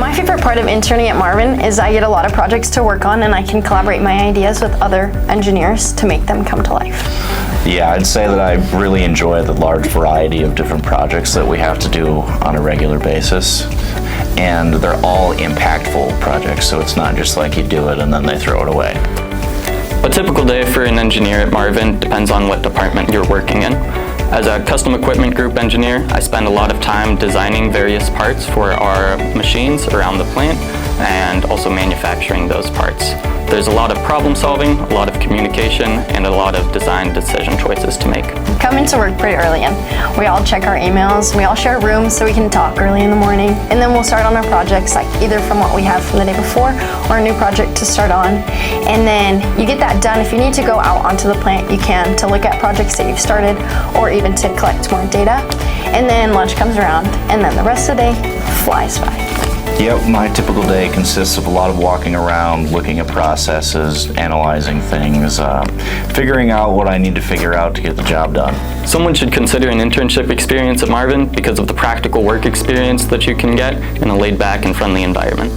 My favorite part of interning at Marvin is I get a lot of projects to work on and I can collaborate my ideas with other engineers to make them come to life. Yeah, I'd say that I really enjoy the large variety of different projects that we have to do on a regular basis. And they're all impactful projects, so it's not just like you do it and then they throw it away. A typical day for an engineer at Marvin depends on what department you're working in. As a custom equipment group engineer, I spend a lot of time designing various parts for our machines around the plant and also manufacturing those parts. There's a lot of problem solving, a lot of communication, and a lot of design decision choices to make. Come into work pretty early and we all check our emails, we all share rooms so we can talk early in the morning, and then we'll start on our projects, like either from what we have from the day before or a new project to start on. And then you get that done. If you need to go out onto the plant, you can, to look at projects that you've started or even to collect more data. And then lunch comes around and then the rest of the day flies by. Yep, my typical day consists of a lot of walking around, looking at processes, analyzing things, figuring out what I need to figure out to get the job done. Someone should consider an internship experience at Marvin because of the practical work experience that you can get in a laid-back and friendly environment.